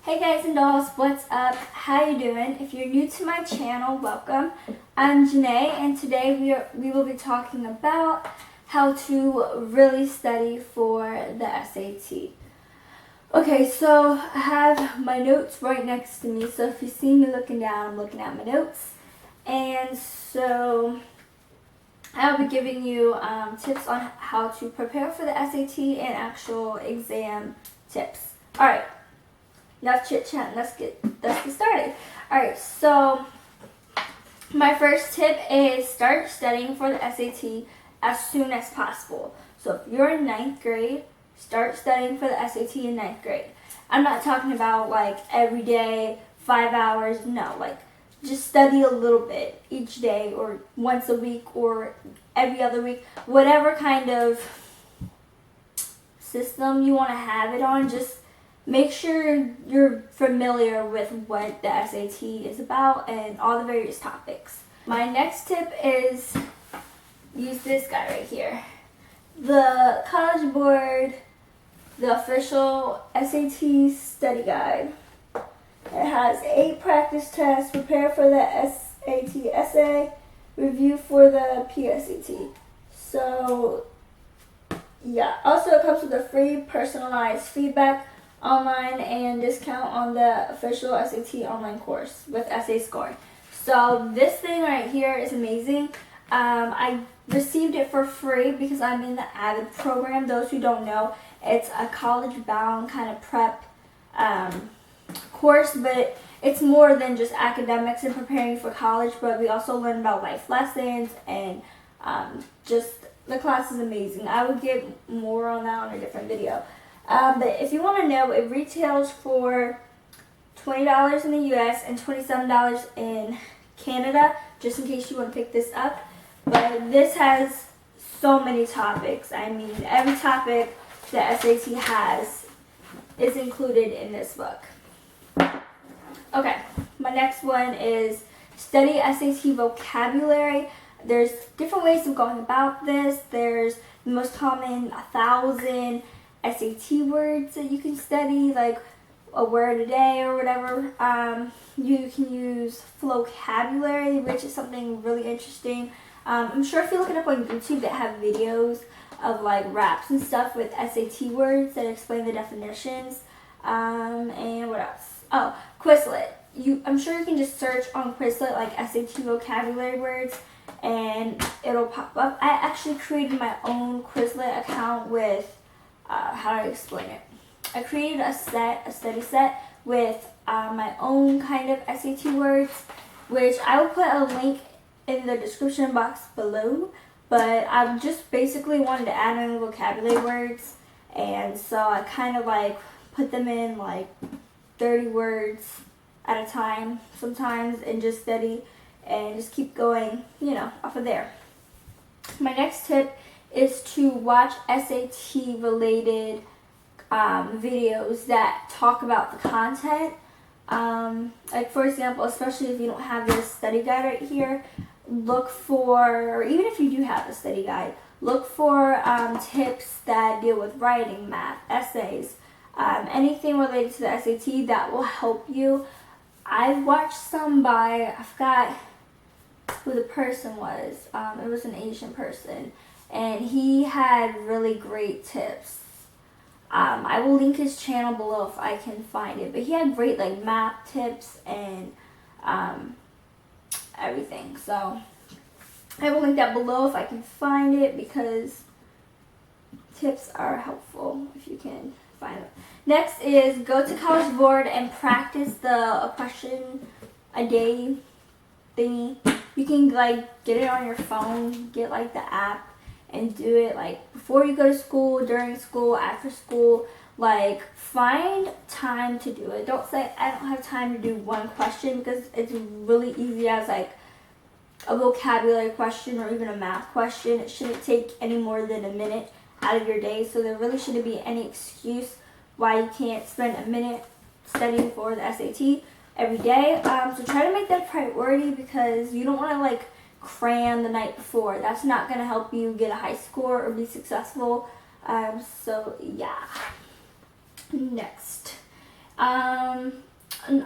Hey guys and dolls, what's up? How you doing? If you're new to my channel, welcome. I'm Janae, and today we will be talking about how to really study for the SAT. Okay, so I have my notes right next to me, so if you see me looking down, I'm looking at my notes. And so I'll be giving you tips on how to prepare for the SAT and actual exam tips. Alright. Enough chit chat. Let's get started. All right. So my first tip is start studying for the SAT as soon as possible. So if you're in 9th grade, start studying for the SAT in 9th grade. I'm not talking about like every day, 5 hours. No, like just study a little bit each day, or once a week, or every other week, whatever kind of system you want to have it on. Just make sure you're familiar with what the SAT is about and all the various topics. My next tip is use this guy right here. The College Board, the official SAT study guide. It has 8 practice tests, prepare for the SAT essay, review for the PSAT. So, yeah. Also, it comes with a free personalized feedback online and discount on the official SAT online course with essay scoring. So this thing right here is amazing. I received it for free because I'm in the AVID program. Those who don't know, it's a college-bound kind of prep course, but it's more than just academics and preparing for college, but we also learn about life lessons, and just the class is amazing. I would get more on that on a different video. But if you want to know, it retails for $20 in the US and $27 in Canada, just in case you want to pick this up. But this has so many topics. I mean, every topic the SAT has is included in this book. Okay, my next one is study SAT vocabulary. There's different ways of going about this. There's the most common 1,000 SAT words that you can study, like a word a day or whatever. You can use vocabulary, which is something really interesting. I'm sure if you look it up on YouTube, they have videos of like raps and stuff with SAT words that explain the definitions. And what else? Oh, Quizlet. I'm sure you can just search on Quizlet like SAT vocabulary words, and it'll pop up. I actually created my own Quizlet account with how do I explain it? I created a study set with my own kind of SAT words, which I will put a link in the description box below. But I just basically wanted to add in vocabulary words, and so I kind of like put them in like 30 words at a time sometimes, and just study and just keep going, off of there. My next tip is to watch SAT related videos that talk about the content. Like for example, especially if you don't have this study guide right here, look for, or even if you do have a study guide, look for tips that deal with writing, math, essays, anything related to the SAT that will help you. I've watched some by, I forgot who the person was. It was an Asian person, and he had really great tips. I will link his channel below if I can find it, but he had great like math tips and everything. So I will link that below if I can find it, because tips are helpful if you can find them. Next is go to College Board and practice a question a day thingy. You can like get it on your phone, get like the app, and do it like before you go to school, during school, after school. Like find time to do it. Don't say I don't have time to do one question, because it's really easy as like a vocabulary question or even a math question. It shouldn't take any more than a minute out of your day, so there really shouldn't be any excuse why you can't spend a minute studying for the SAT every day. So try to make that a priority, because you don't want to like cram the night before. That's not going to help you get a high score or be successful. So yeah. Next And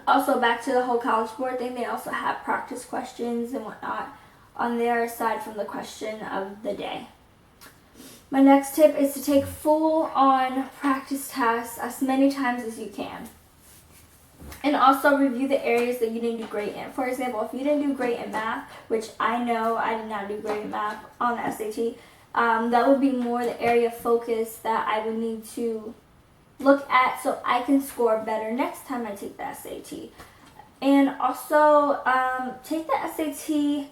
also back to the whole college board thing, they also have practice questions and whatnot on there aside from the question of the day. My next tip is to take full-on practice tests as many times as you can. And also review the areas that you didn't do great in. For example, if you didn't do great in math, which I know I did not do great in math on the SAT, that would be more the area of focus that I would need to look at so I can score better next time I take the SAT. And also, take the SAT,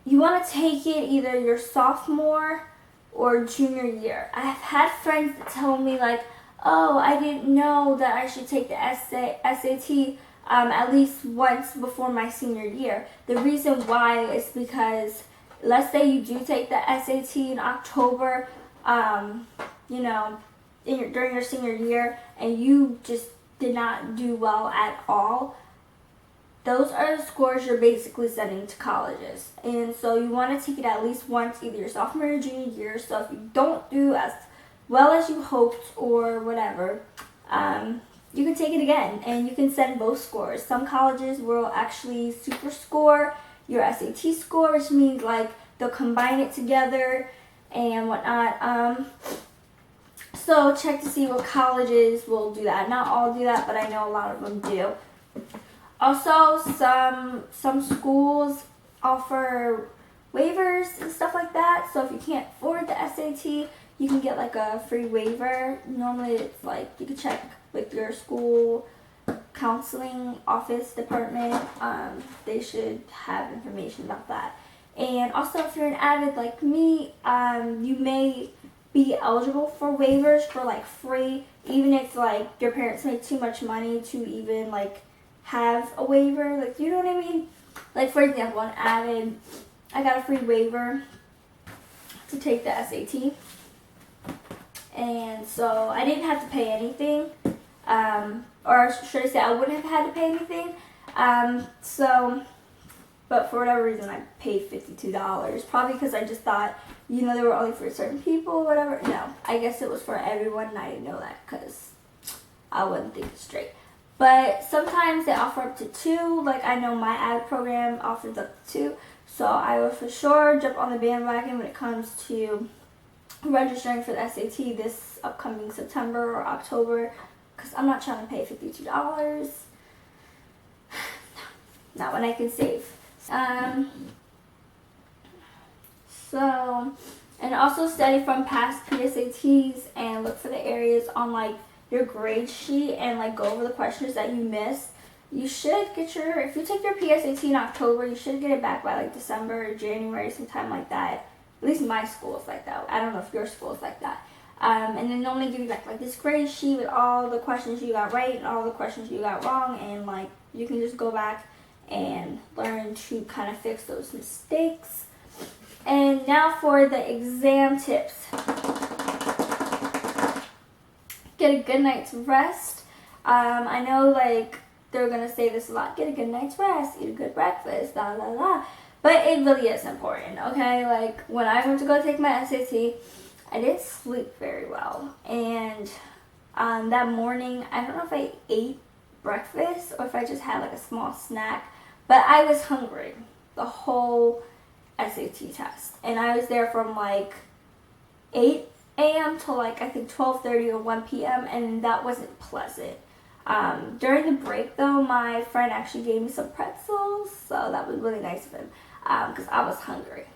you want to take it either your sophomore or junior year. I've had friends that tell me like, oh, I didn't know that I should take the SAT at least once before my senior year. The reason why is because, let's say you do take the SAT in October, you know, during your senior year, and you just did not do well at all. Those are the scores you're basically sending to colleges. And so you want to take it at least once, either your sophomore or junior year. So if you don't do as well as you hoped or whatever, you can take it again and you can send both scores. Some colleges will actually super score your SAT score, which means like they'll combine it together and whatnot. So check to see what colleges will do that. Not all do that, but I know a lot of them do. Also, some schools offer waivers and stuff like that. So if you can't afford the SAT, you can get like a free waiver. Normally it's like you can check with your school counseling office department. They should have information about that. And also if you're an avid like me, you may be eligible for waivers for like free, even if like your parents make too much money to even like have a waiver. Like, you know what I mean? Like for example, an avid, I got a free waiver to take the SAT. And so I didn't have to pay anything, or should I say I wouldn't have had to pay anything. But for whatever reason I paid $52, probably because I just thought, you know, they were only for certain people or whatever. No, I guess it was for everyone, and I didn't know that because I wasn't thinking straight. But sometimes they offer up to 2, like I know my ad program offers up to 2, so I will for sure jump on the bandwagon when it comes to registering for the SAT this upcoming September or October, because I'm not trying to pay $52. Not when I can save. And also study from past PSATs and look for the areas on like your grade sheet and like go over the questions that you missed. You should get if you take your PSAT in October, you should get it back by like December or January, sometime like that. At least my school is like that. I don't know if your school is like that. And then they only give you back like this grade sheet with all the questions you got right and all the questions you got wrong, and like you can just go back and learn to kind of fix those mistakes. And now for the exam tips. Get a good night's rest. I know like they're gonna say this a lot. Get a good night's rest, eat a good breakfast, la la la. But it really is important, okay? Like when I went to go take my SAT, I didn't sleep very well. And that morning, I don't know if I ate breakfast or if I just had like a small snack, but I was hungry the whole SAT test. And I was there from like 8 a.m. to like I think 12:30 or 1 p.m. and that wasn't pleasant. During the break though, my friend actually gave me some pretzels, so that was really nice of him because I was hungry.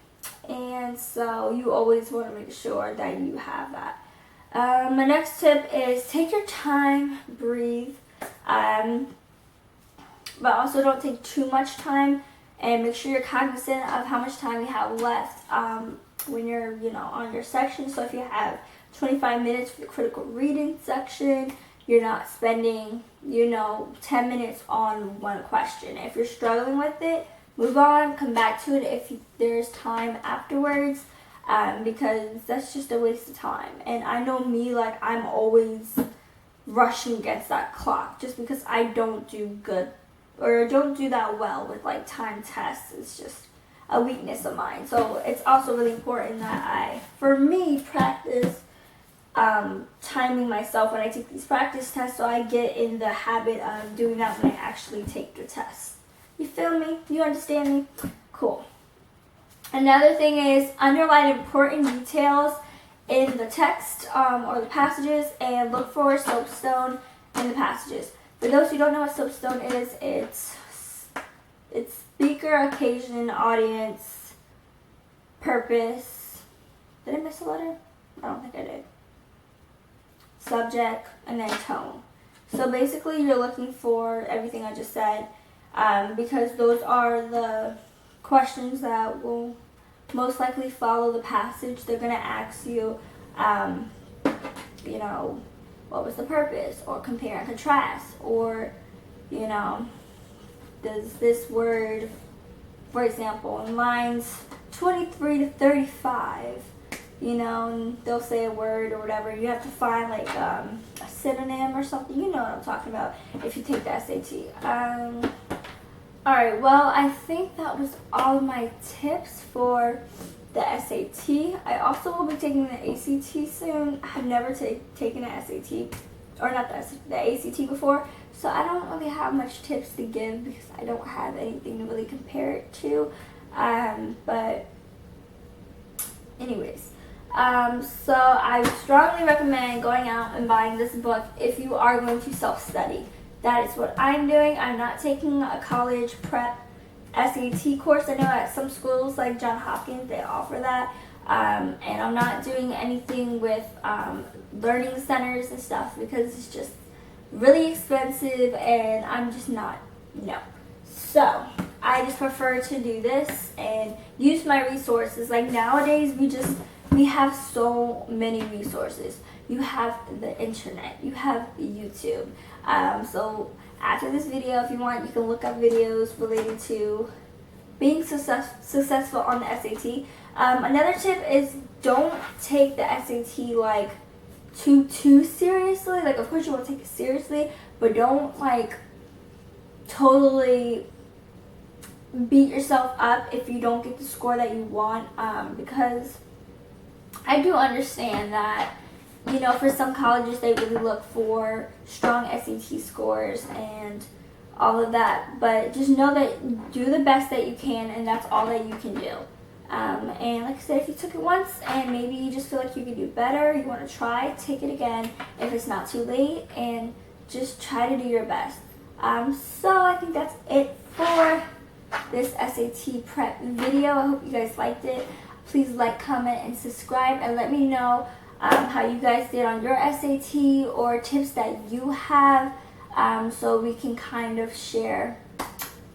And so you always want to make sure that you have that. My next tip is take your time, breathe, but also don't take too much time, and make sure you're cognizant of how much time you have left when you're, you know, on your section. So if you have 25 minutes for the critical reading section, you're not spending, you know, 10 minutes on one question. If you're struggling with it, move on, come back to it if there's time afterwards, because that's just a waste of time. And I know me, like I'm always rushing against that clock just because I don't do good or don't do that well with like time tests. It's just a weakness of mine. So it's also really important that for me, practice timing myself when I take these practice tests so I get in the habit of doing that when I actually take the test. You feel me? You understand me? Cool. Another thing is underline important details in the text or the passages, and look for soapstone in the passages. For those who don't know what soapstone is, it's speaker, occasion, audience, purpose. Did I miss a letter? I don't think I did. Subject, and then tone. So basically you're looking for everything I just said, because those are the questions that will most likely follow the passage. They're going to ask you, you know, what was the purpose, or compare and contrast, or, you know, does this word, for example, in lines 23 to 35, you know, and they'll say a word or whatever. You have to find like a synonym or something. You know what I'm talking about if you take the SAT. Alright, well, I think that was all of my tips for the SAT. I also will be taking the ACT soon. I've never taken an SAT, or not the ACT before, so I don't really have much tips to give because I don't have anything to really compare it to. But anyways, so I strongly recommend going out and buying this book if you are going to self-study. That is what I'm doing. I'm not taking a college prep SAT course. I know at some schools like Johns Hopkins they offer that, and I'm not doing anything with learning centers and stuff because it's just really expensive and I'm just not, no. So I just prefer to do this and use my resources. Like nowadays we have so many resources. You have the internet, you have YouTube. So after this video, if you want, you can look up videos related to being successful on the SAT. Another tip is don't take the SAT like too seriously. Like, of course you want to take it seriously, but don't like totally beat yourself up if you don't get the score that you want, because I do understand that, you know, for some colleges they really look for strong SAT scores and all of that, but just know that do the best that you can, and that's all that you can do. And like I said, if you took it once and maybe you just feel like you could do better, you want to try, take it again if it's not too late, and just try to do your best. So I think that's it for this SAT prep video. I hope you guys liked it. Please like, comment, and subscribe, and let me know how you guys did on your SAT or tips that you have, so we can kind of share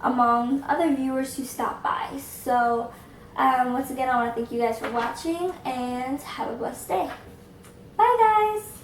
among other viewers who stop by. So once again, I want to thank you guys for watching and have a blessed day. Bye guys!